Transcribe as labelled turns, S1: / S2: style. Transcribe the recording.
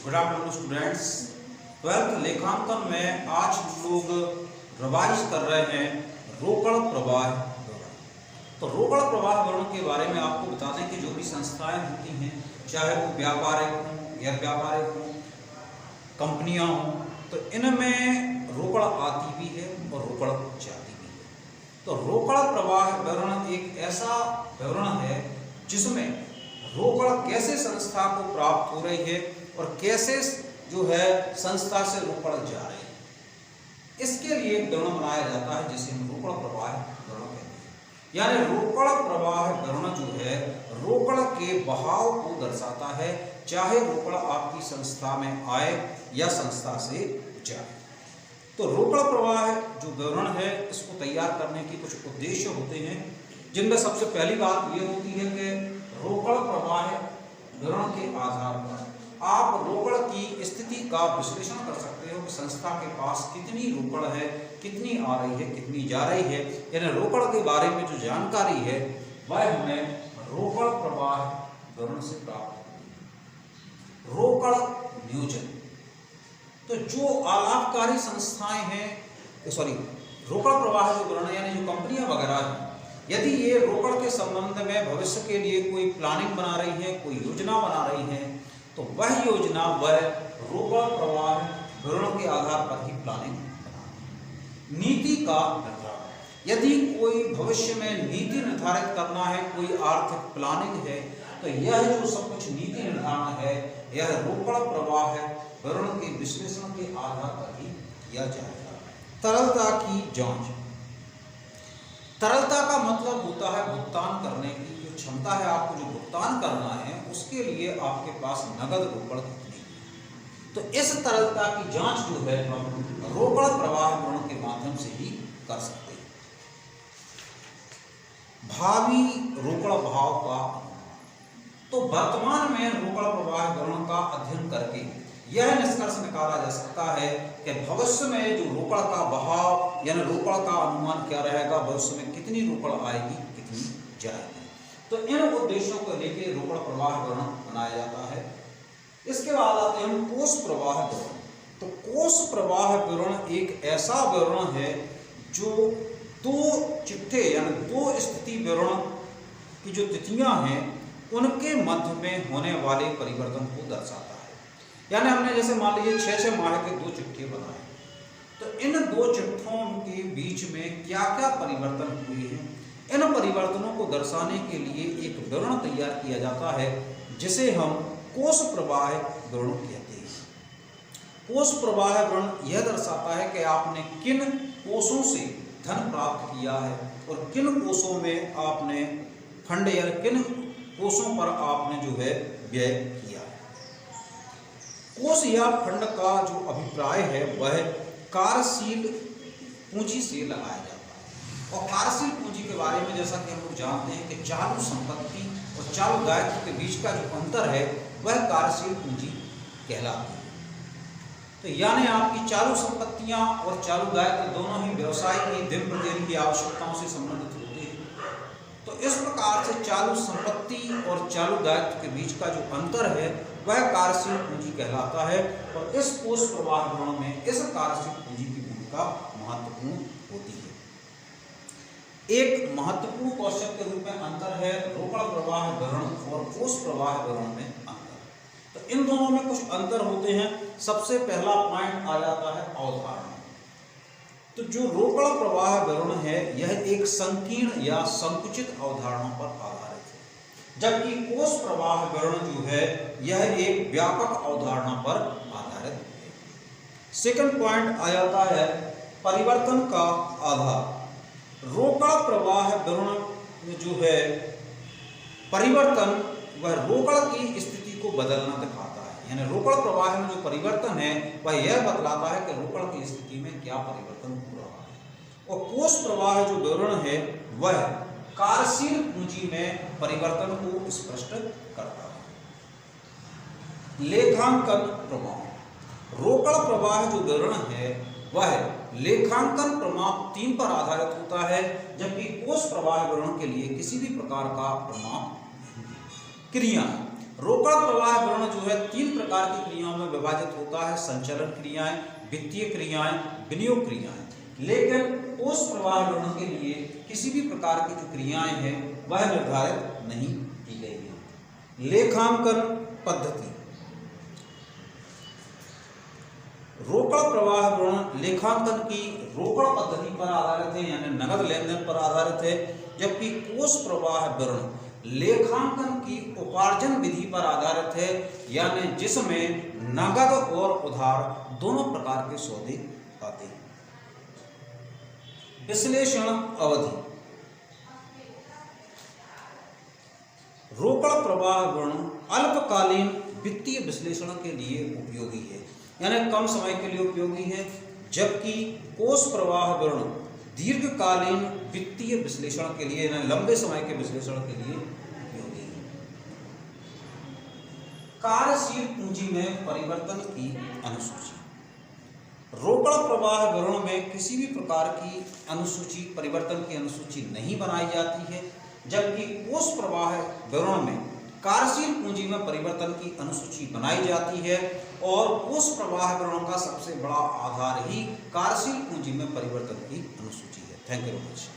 S1: Good afternoon students. 12th लेखांकन में आज हम लोग रिवाइज कर रहे हैं रोकड़ प्रवाह विवरण। तो रोकड़ प्रवाह विवरण के बारे में आपको बता दें कि जो भी संस्थाएं होती हैं, चाहे वो व्यापारिक हों, गैर व्यापारिक हों, कंपनियां हों, तो इनमें रोकड़ आती भी है और रोकड़ जाती भी है। तो रोकड़ प्रवाह विवरण एक ऐसा विवरण है जिसमें रोकड़ कैसे संस्था को प्राप्त हो रही है और कैसे जो है संस्था से रोकड़ जा रही है, इसके लिए एक विवरण बनाया जाता है जिसे हम रोकड़ प्रवाह विवरण कहते हैं। यानी रोकड़ प्रवाह विवरण जो है रोकड़ के बहाव को दर्शाता है, चाहे रोकड़ आपकी संस्था में आए या संस्था से जाए। तो रोकड़ प्रवाह जो विवरण है इसको तैयार करने के कुछ उद्देश्य होते हैं, जिनमें सबसे पहली बात यह होती है कि रोकड़ प्रवाह विवरण के आधार पर आप रोकड़ की स्थिति का विश्लेषण कर सकते हो कि संस्था के पास कितनी रोकड़ है, कितनी आ रही है, कितनी जा रही है। यानी रोकड़ के बारे में जो जानकारी है वह हमें रोकड़ प्रवाह विवरण से प्राप्त होती है। रोकड़ नियोजन, तो जो अलाभकारी संस्थाएं हैं, रोकड़ प्रवाह जो विवरण यानी जो कंपनियां वगैरह हैं, यदि ये रोकड़ के संबंध में भविष्य के लिए कोई प्लानिंग बना रही है, कोई योजना बना रही है, तो वह योजना वह रोकड़ प्रवाह विवरण के आधार पर ही प्लानिंग बनाती है। नीति का निर्धारण, यदि कोई भविष्य में नीति निर्धारित करना है, कोई आर्थिक प्लानिंग है, तो यह जो सब कुछ नीति निर्धारण है यह रोकड़ प्रवाह विवरण के विश्लेषण के आधार पर ही किया जाएगा। तरलता की जांच, तरलता का मतलब होता है भुगतान करने की जो क्षमता है, आपको जो भुगतान करना है उसके लिए आपके पास नगद रोकड़ कितनी है। तो इस तरलता की जांच जो है हम रोकड़ प्रवाह विवरण के माध्यम से ही कर सकते हैं। भावी रोकड़ भाव का, तो वर्तमान में रोकड़ प्रवाह विवरण का अध्ययन करके यह निष्कर्ष निकाला जा सकता है कि भविष्य में जो रोकड़ का बहाव यानी रोकड़ का अनुमान क्या रहेगा, भविष्य में कितनी रोकड़ आएगी, कितनी जाएगी। तो इन उद्देश्यों को लेकर रोकड़ प्रवाह विवरण बनाया जाता है। इसके बाद आते हैं कोष प्रवाह विवरण। तो कोष प्रवाह विवरण एक ऐसा विवरण है जो दो चिट्ठे यानी दो स्थिति विवरण की जो तिथियां हैं उनके मध्य में होने वाले परिवर्तन को दर्शाता है। यानी हमने जैसे मान लीजिए 6 माह के दो चिट्ठे बनाए, तो इन दो चिट्ठों के बीच में क्या क्या परिवर्तन हुए हैं, इन परिवर्तनों को दर्शाने के लिए एक विवरण तैयार किया जाता है जिसे हम कोष प्रवाह विवरण कहते हैं। कोष प्रवाह विवरण यह दर्शाता है कि आपने किन कोषों से धन प्राप्त किया है और किन कोषों में आपने फंड या किन कोषों पर आपने जो है व्यय किया है। कोष या फंड का जो अभिप्राय है वह कार्यशील पूंजी से लगाया जाता है। और कार्यशील पूंजी के बारे में जैसा कि हम लोग जानते हैं कि चालू संपत्ति और चालू दायित्व के बीच का जो अंतर है वह कार्यशील पूंजी कहलाती है। तो यानी आपकी चालू संपत्तियां और चालू दायित्व दोनों ही व्यवसाय की दिन प्रतिदिन की आवश्यकताओं से संबंधित होते हैं। तो इस प्रकार से चालू संपत्ति और चालू दायित्व के बीच का जो अंतर है वह कार्यशील पूंजी कहलाता है। और इस कोष प्रवाह विवरण में इस कार्यशील पूंजी की भूमिका महत्वपूर्ण होती है। एक महत्वपूर्ण क्वेश्चन के रूप में अंतर है रोकड़ प्रवाह विवरण और कोष प्रवाह विवरण में अंतर। तो इन दोनों में कुछ अंतर होते हैं। सबसे पहला पॉइंट आ जाता है अवधारणा। तो जो रोकड़ प्रवाह विवरण है यह एक संकीर्ण या संकुचित अवधारणा पर आधारित है, जबकि कोष प्रवाह विवरण जो है यह एक व्यापक अवधारणा पर आधारित है। सेकंड पॉइंट आ जाता है परिवर्तन का आधार। रोकड़ प्रवाह विवरण जो है परिवर्तन वह रोकड़ की स्थिति को बदलना दिखाता है। यानी रोकड़ प्रवाह में जो परिवर्तन है वह यह बतलाता है कि रोकड़ की स्थिति में क्या परिवर्तन हो रहा है। और कोष प्रवाह जो विवरण है वह कार्यशील पूंजी में परिवर्तन को स्पष्ट करता है। लेखांकन प्रमाण, रोकड़ प्रवाह जो विवरण है वह लेखांकन प्रमाण 3 पर आधारित होता है, जबकि कोष प्रवाह विवरण के लिए किसी भी प्रकार का प्रमाण नहीं है। क्रिया, रोकड़ प्रवाह विवरण जो है 3 प्रकार की क्रियाओं में विभाजित होता है, संचलन क्रियाएं, वित्तीय क्रियाएं, विनियोग क्रियाएं। लेकिन कोष प्रवाह विवरण के लिए किसी भी प्रकार की जो क्रियाएं हैं वह निर्धारित नहीं की गई है। लेखांकन पद्धति, रोकड़ प्रवाह विवरण लेखांकन की रोकड़ पद्धति पर आधारित है, यानी नगद लेन देन पर आधारित है, जबकि कोष प्रवाह विवरण लेखांकन की उपार्जन विधि पर आधारित है, यानी जिसमें नगद और उधार दोनों प्रकार के सौदे आते हैं। विश्लेषण अवधि, रोकड़ प्रवाह विवरण अल्पकालीन वित्तीय विश्लेषण के लिए उपयोगी है, यानी कम समय के लिए उपयोगी है, जबकि कोष प्रवाह विवरण दीर्घकालीन वित्तीय विश्लेषण के लिए, यानी लंबे समय के विश्लेषण के लिए उपयोगी है। कार्यशील पूंजी में परिवर्तन की अनुसूची, रोकड़ प्रवाह विवरण में किसी भी प्रकार की अनुसूची, परिवर्तन की अनुसूची नहीं बनाई जाती है, जबकि कोष प्रवाह विवरण में कार्यशील पूंजी में परिवर्तन की अनुसूची बनाई जाती है और कोष प्रवाह विवरण का सबसे बड़ा आधार ही कार्यशील पूंजी में परिवर्तन की अनुसूची है। Thank you very much.